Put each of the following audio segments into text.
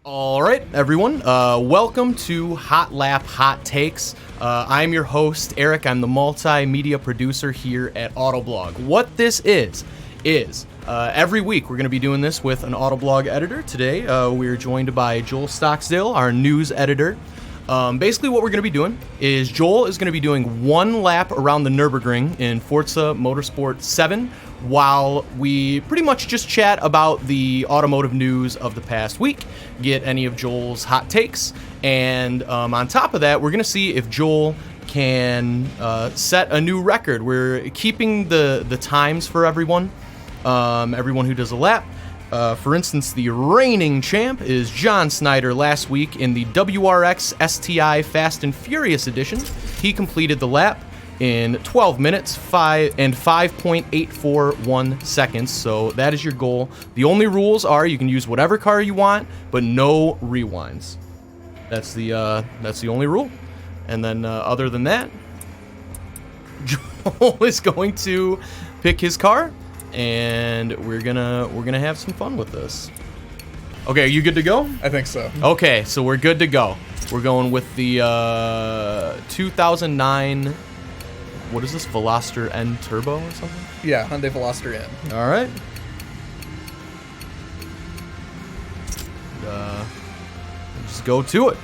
All right, everyone. Welcome to Hot Lap Hot Takes. I'm your host, Eric. I'm the multimedia producer here at Autoblog. What this is every week we're going to be doing this with an Autoblog editor. Today, we're joined by Joel Stocksdale, our news editor. Basically, what we're going to be doing is Joel is going to be doing one lap around the Nurburgring in Forza Motorsport 7, while we pretty much just chat about the automotive news of the past week, get any of Joel's hot takes, and on top of that, we're going to see if Joel can set a new record. We're keeping the times for everyone who does a lap. For instance, the reigning champ is John Snyder last week in the WRX STI Fast and Furious edition. He completed the lap in 12 minutes, 5.841 seconds. So that is your goal. The only rules are you can use whatever car you want, but no rewinds. That's the only rule. And then other than that, Joel is going to pick his car, and we're gonna have some fun with this. Okay, are you good to go? I think so. Okay, so we're good to go. We're going with the 2009. What is this? Veloster N Turbo or something? Yeah, Hyundai Veloster N. All right. Just go to it.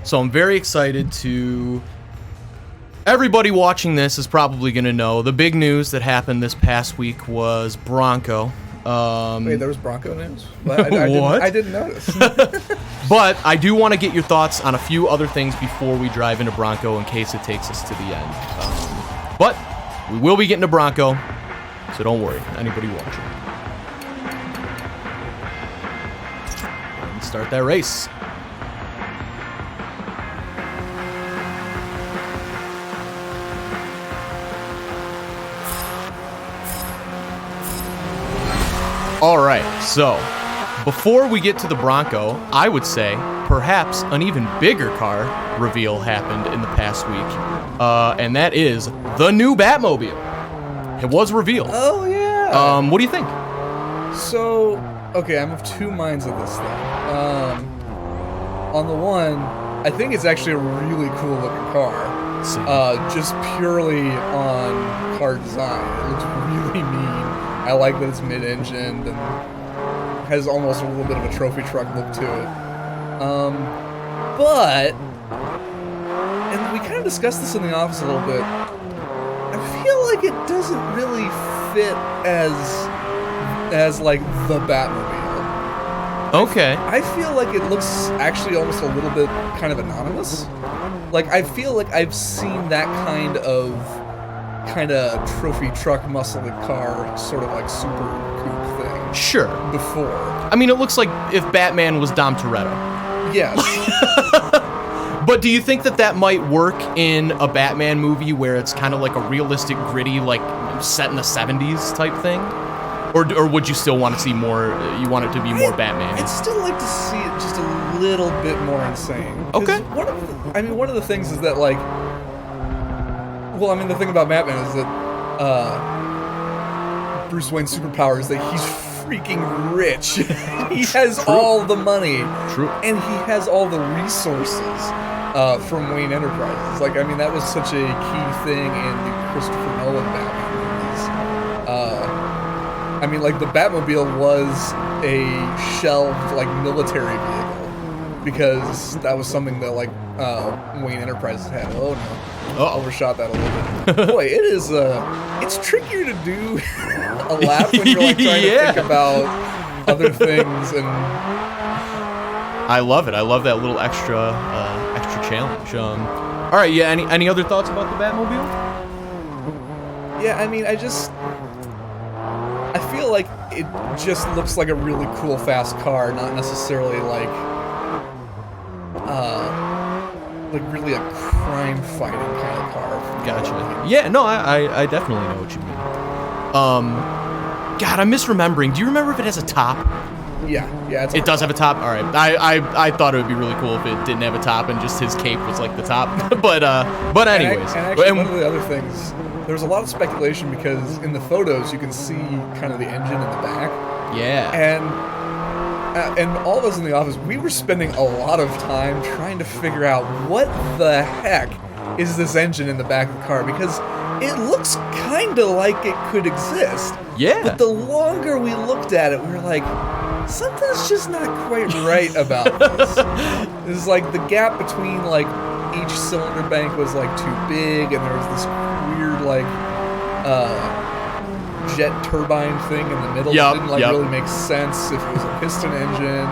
So I'm very excited to. Everybody watching this is probably going to know the big news that happened this past week was Bronco. Wait, there was Bronco news? What? I didn't notice. But I do want to get your thoughts on a few other things before we drive into Bronco in case it takes us to the end. But we will be getting to Bronco, so don't worry, anybody watching. Let's start that race. All right, so before we get to the Bronco, I would say perhaps an even bigger car reveal happened in the past week, and that is the new Batmobile. It was revealed. Oh, yeah. What do you think? So, okay, I'm of two minds of this thing. On the one, I think it's actually a really cool looking car. Just purely on car design. It looks really mean. I like that it's mid-engined and has almost a little bit of a trophy truck look to it. But, and we kind of discussed this in the office a little bit, I feel like it doesn't really fit as like the Batmobile. Okay. I feel like it looks actually almost a little bit kind of anonymous. Like, I feel like I've seen that kind of trophy truck muscle car sort of like super coupe thing. Sure. Before. I mean, it looks like if Batman was Dom Toretto. Yes. But do you think that might work in a Batman movie where it's kind of like a realistic, gritty, like set in the 70s type thing? Or would you still want to see more, you want it to be more Batman? I'd still like to see it just a little bit more insane. Okay. One of the things is that, like, well, I mean, the thing about Batman is that Bruce Wayne's superpower is that he's freaking rich. He has all the money. True. And he has all the resources from Wayne Enterprises. Like, I mean, that was such a key thing in the Christopher Nolan Batman movies. I mean, like, the Batmobile was a shelved, like, military vehicle. Because that was something that, like, Wayne Enterprises had. Oh, no. Overshot that a little bit. Boy, it is, it's trickier to do a lap when you're, like, trying to think about other things, and... I love it. I love that little extra challenge. All right, yeah, any other thoughts about the Batmobile? Yeah, I mean, I feel like it just looks like a really cool, fast car, not necessarily, like really a crime-fighting kind of car. Gotcha. Yeah, no, I definitely know what you mean. God, I'm misremembering. Do you remember if it has a top? Yeah, it does have a top. All right, I thought it would be really cool if it didn't have a top and just his cape was like the top. but anyways, and actually, one of the other things, there was a lot of speculation because in the photos you can see kind of the engine in the back. Yeah. And and all of us in the office, we were spending a lot of time trying to figure out what the heck is this engine in the back of the car, because it looks kind of like it could exist. Yeah. But the longer we looked at it, we were like, something's just not quite right about this. It was like the gap between like each cylinder bank was like too big, and there was this weird like jet turbine thing in the middle that didn't really make sense if it was a piston engine.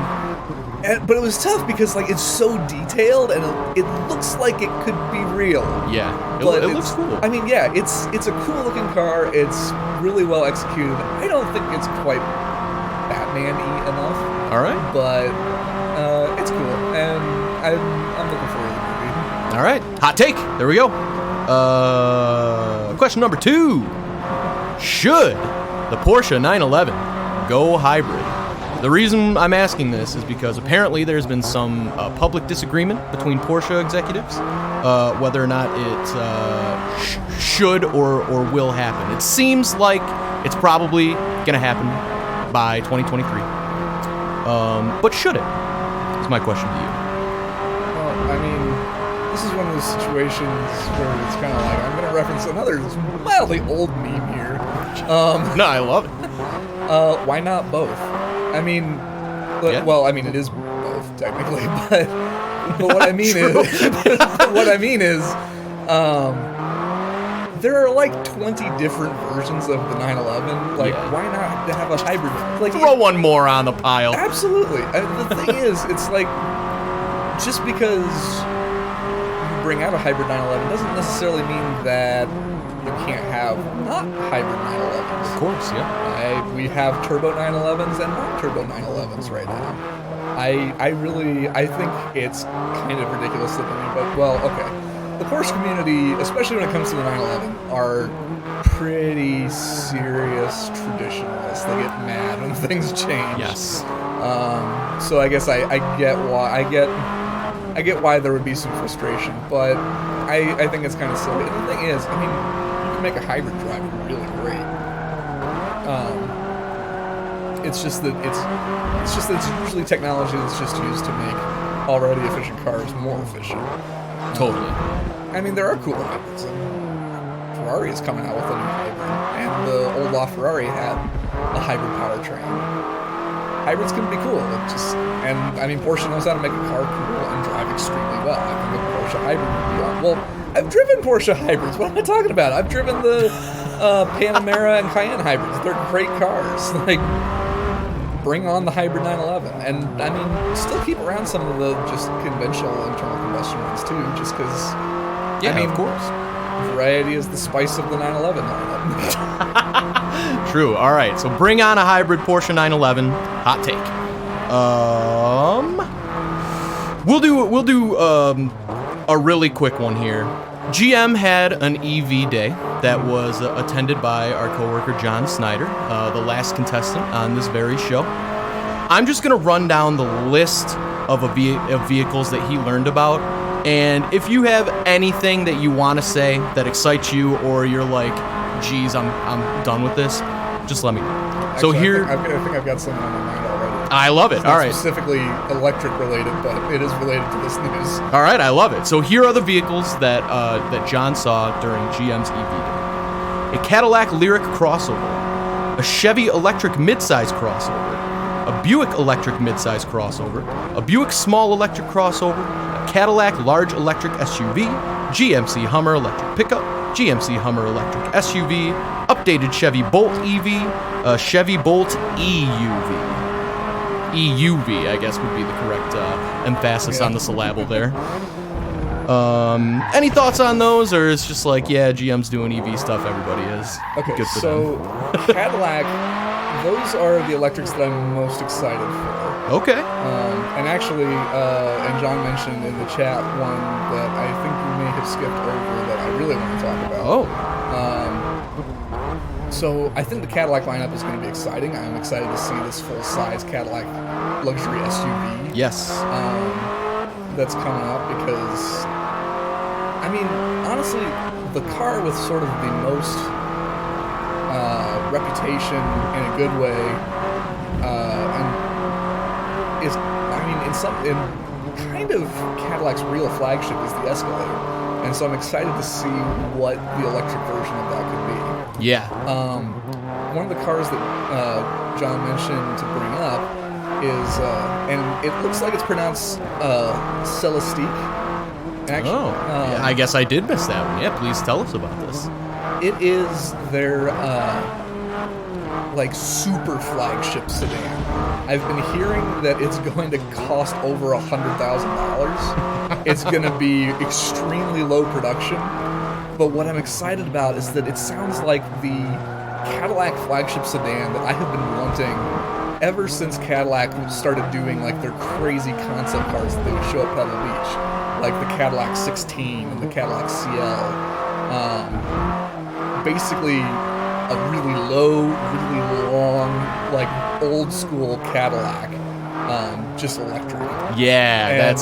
But it was tough because like it's so detailed and it looks like it could be real. Yeah, it looks cool. I mean, yeah, it's a cool looking car. It's really well executed. I don't think it's quite Batman-y enough. All right, but it's cool, and I'm looking forward to the movie. All right, hot take. There we go. Question number 2: should the Porsche 911 go hybrid? The reason I'm asking this is because apparently there's been some public disagreement between Porsche executives whether or not it should or will happen. It seems like it's probably going to happen by 2023. But should it? Is my question to you. Well, I mean, this is one of those situations where it's kind of like, I'm going to reference another mildly old meme here. No, I love it. Why not both? I mean, well, I mean, it is both technically, but what I mean is, there are like 20 different versions of the 911. Like, why not have a hybrid? Like, throw one more on the pile. Absolutely. The thing is, it's like, just because you bring out a hybrid 911 doesn't necessarily mean that you can't have not hybrid 911s. Of course, yeah. We have turbo 911s and non-turbo 911s right now. I think it's kind of ridiculous looking, but, well, okay. The Porsche community, especially when it comes to the 911, are pretty serious traditionalists. They get mad when things change. Yes. So I guess I get why there would be some frustration, but I think it's kind of silly. And the thing is, I mean, you can make a hybrid drive really great. It's just that it's usually technology that's just used to make already efficient cars more efficient. Totally. I mean, there are cooler hybrids. Ferrari is coming out with a new hybrid, and the old LaFerrari had a hybrid powertrain. Hybrids can be cool. And I mean, Porsche knows how to make a car cool and drive extremely well. I think a Porsche hybrid would be on. Well, I've driven Porsche hybrids. What am I talking about? I've driven the Panamera and Cayenne hybrids. They're great cars. Like, bring on the hybrid 911. And I mean, still keep around some of the just conventional internal combustion ones too, just because. Yeah, I mean, of course. Variety is the spice of the 911 lineup. True. All right. So bring on a hybrid Porsche 911. Hot take. We'll do a really quick one here. GM had an EV day that was attended by our coworker John Snyder, the last contestant on this very show. I'm just gonna run down the list of vehicles that he learned about. And if you have anything that you want to say that excites you, or you're like, geez, I'm done with this, just let me know. Actually, so here, I think I've got something on my mind already. I love it. It's All not right. Specifically electric related, but it is related to this news. All right, I love it. So here are the vehicles that John saw during GM's EV Day: a Cadillac Lyriq crossover, a Chevy electric midsize crossover, a Buick electric midsize crossover, a Buick small electric crossover, Cadillac large electric SUV, GMC Hummer electric pickup, GMC Hummer electric SUV, updated Chevy Bolt EV, Chevy Bolt EUV. EUV, I guess, would be the correct emphasis on the syllable there. Any thoughts on those, or it's just like, yeah, GM's doing EV stuff, everybody is. Okay, good for so them. Cadillac, those are the electrics that I'm most excited for. Okay. And actually, and John mentioned in the chat one that I think you may have skipped over that I really want to talk about. Oh. So I think the Cadillac lineup is going to be exciting. I'm excited to see this full-size Cadillac luxury SUV. Yes. That's coming up because, I mean, honestly, the car with sort of the most reputation in a good way, and is, in kind of Cadillac's real flagship is the Escalade, and so I'm excited to see what the electric version of that could be. Yeah. One of the cars that John mentioned to bring up is, and it looks like it's pronounced Celestique. Actually, yeah, I guess I did miss that one. Yeah, please tell us about this. It is their like super flagship sedan. I've been hearing that it's going to cost over $100,000. It's going to be extremely low production. But what I'm excited about is that it sounds like the Cadillac flagship sedan that I have been wanting ever since Cadillac started doing like their crazy concept cars that they would show at Pebble Beach, like the Cadillac 16 and the Cadillac CL. Basically a really low, really long, like old school Cadillac, just electric. Yeah, and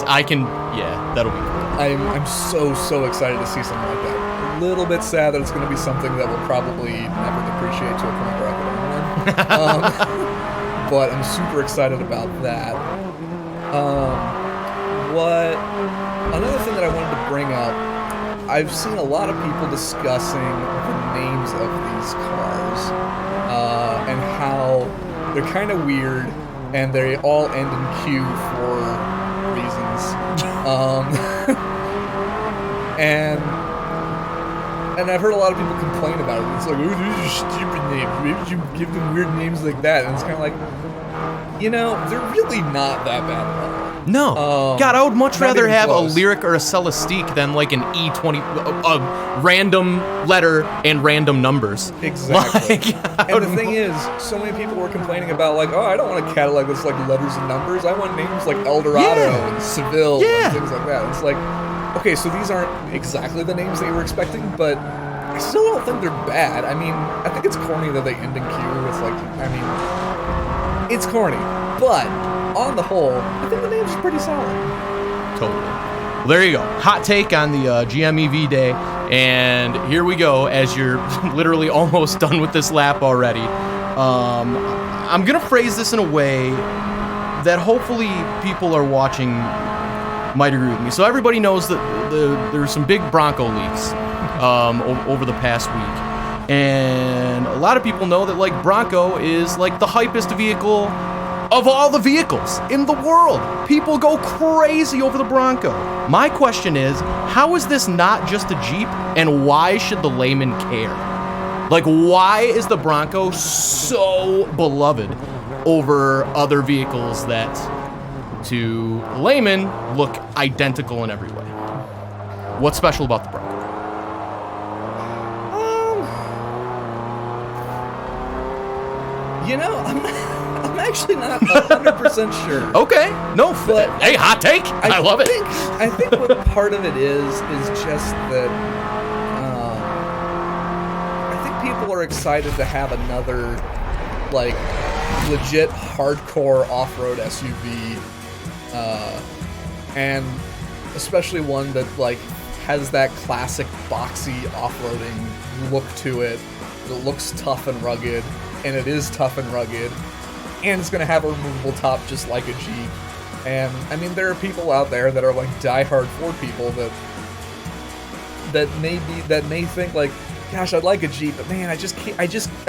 that'll be cool. I'm so excited to see something like that. A little bit sad that it's going to be something that will probably never depreciate to a point where I could own one. But I'm super excited about that. Another thing that I wanted to bring up, I've seen a lot of people discussing the names of these cars and how they're kind of weird and they all end in Q for reasons. And I've heard a lot of people complain about it. It's like, oh, these are stupid names. Maybe you give them weird names like that. And it's kind of like, they're really not that bad at all. No. God, I would much rather have close. a Lyric or a Celestique than like an E20, a random letter and random numbers. Exactly. And the thing is, so many people were complaining about like, oh, I don't want a Cadillac that's like letters and numbers. I want names like Eldorado and Seville and things like that. It's like, okay, so these aren't exactly the names that you were expecting, but I still don't think they're bad. I mean, I think it's corny that they end in Q. It's like, it's corny, but on the whole, I think the names are pretty solid. Totally. Well, there you go. Hot take on the GM EV day. And here we go, as you're literally almost done with this lap already. I'm going to phrase this in a way that hopefully people are watching might agree with me. So everybody knows that there were some big Bronco leaks over the past week. And a lot of people know that like Bronco is like the hypest vehicle of all the vehicles in the world. People go crazy over the Bronco. My question is, how is this not just a Jeep, and why should the layman care? Like, why is the Bronco so beloved over other vehicles that, to laymen, look identical in every way? What's special about the Bronco? I'm actually not 100% sure. Okay, no, but hey, hot take. I love it. I think what part of it is just that I think people are excited to have another like legit hardcore off-road SUV, and especially one that like has that classic boxy off-roading look to it. It looks tough and rugged. And it is tough and rugged, and it's going to have a removable top just like a Jeep. And I mean, there are people out there that are like diehard Ford people that may think like, gosh, I'd like a Jeep, but man, I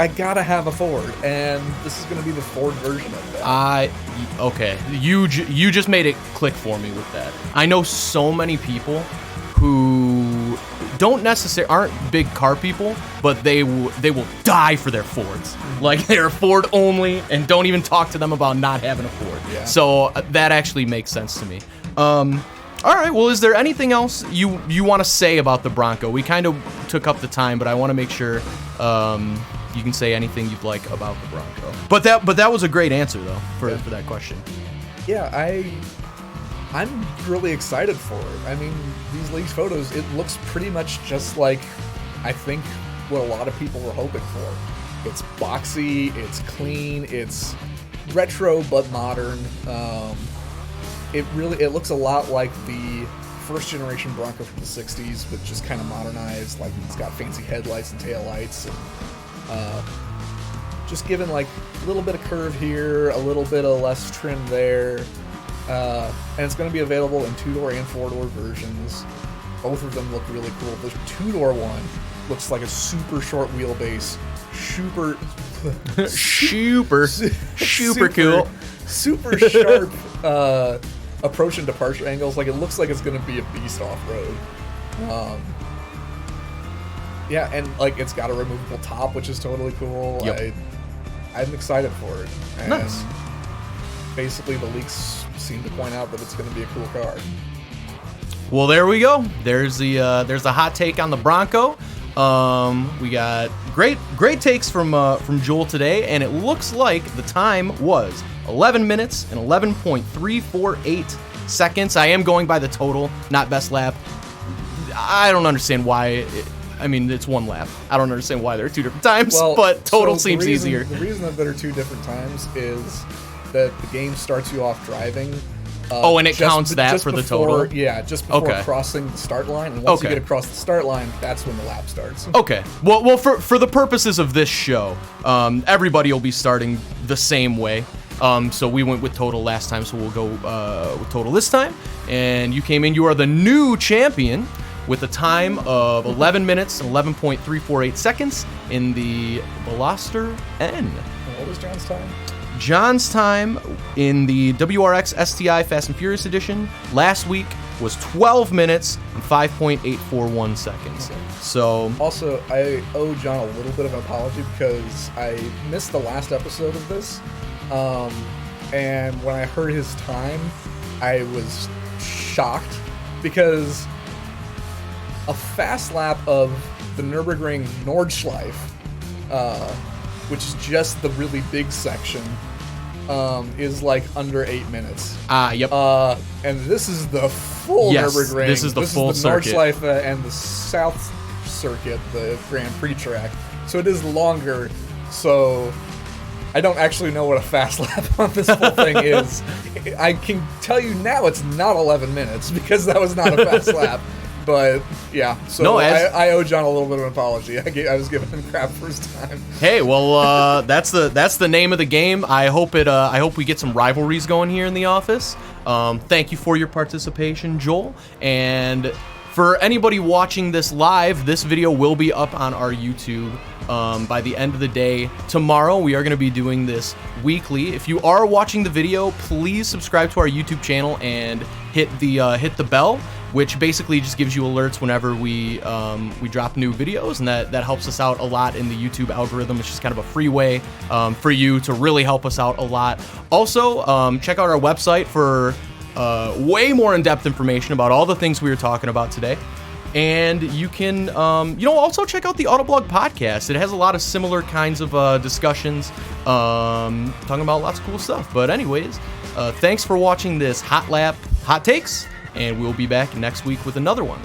gotta have a Ford, and this is going to be the Ford version of that. Okay, you just made it click for me with that. I know so many people who aren't big car people, but they will die for their Fords. Like, they're Ford only, and don't even talk to them about not having a Ford. Yeah. So that actually makes sense to me. All right, well, is there anything else you want to say about the Bronco? We kind of took up the time, but I want to make sure you can say anything you'd like about the Bronco. But that was a great answer, though, for that question. Yeah, I'm really excited for it. I mean, these leaked photos, it looks pretty much just like, I think, what a lot of people were hoping for. It's boxy, it's clean, it's retro but modern. It looks a lot like the first generation Bronco from the 60s, but just kind of modernized. Like, it's got fancy headlights and taillights, and just given like a little bit of curve here, a little bit of less trim there, and it's going to be available in 2-door and 4-door versions. Both of them look really cool. The 2-door one looks like a super short wheelbase, super cool, super sharp approach and departure angles. Like, it looks like it's going to be a beast off-road. Yeah, and like it's got a removable top, which is totally cool. Yep. I'm excited for it. And nice. Basically, the leaks seem to point out that it's going to be a cool car. Well, there we go. There's the hot take on the Bronco. We got great takes from Joel today, and it looks like the time was 11 minutes and 11.348 seconds. I am going by the total, not best lap. I don't understand why. It's one lap. I don't understand why there are two different times, but total seems easier. The reason that there are two different times is that the game starts you off driving. And it counts that for the total? Yeah, just before crossing the start line. And once you get across the start line, that's when the lap starts. Okay. Well, for the purposes of this show, everybody will be starting the same way. So we went with total last time, so we'll go with total this time. And you came in, you are the new champion with a time of 11 minutes and 11.348 seconds in the Veloster N. And what was John's time? John's time in the WRX STI Fast and Furious Edition last week was 12 minutes and 5.841 seconds. Okay. So also, I owe John a little bit of an apology because I missed the last episode of this. And when I heard his time, I was shocked because a fast lap of the Nurburgring Nordschleife, which is just the really big section, is like under 8 minutes. Yep. And this is the full Nurburgring. This is the full circuit. Nordschleife and the South Circuit, the Grand Prix track. So it is longer. So I don't actually know what a fast lap on this full thing is. I can tell you now it's not 11 minutes because that was not a fast lap. But yeah, so I owe John a little bit of an apology. I was giving him crap for his time. Hey, well, that's the name of the game. I hope we get some rivalries going here in the office. Thank you for your participation, Joel. And for anybody watching this live, this video will be up on our YouTube by the end of the day tomorrow. We are going to be doing this weekly. If you are watching the video, please subscribe to our YouTube channel and hit the bell, which basically just gives you alerts whenever we drop new videos, and that helps us out a lot in the YouTube algorithm. It's just kind of a free way for you to really help us out a lot. Also, check out our website for way more in-depth information about all the things we were talking about today. And you can, also check out the Autoblog Podcast. It has a lot of similar kinds of discussions, talking about lots of cool stuff. But anyways, thanks for watching this Hot Lap Hot Takes, and we'll be back next week with another one.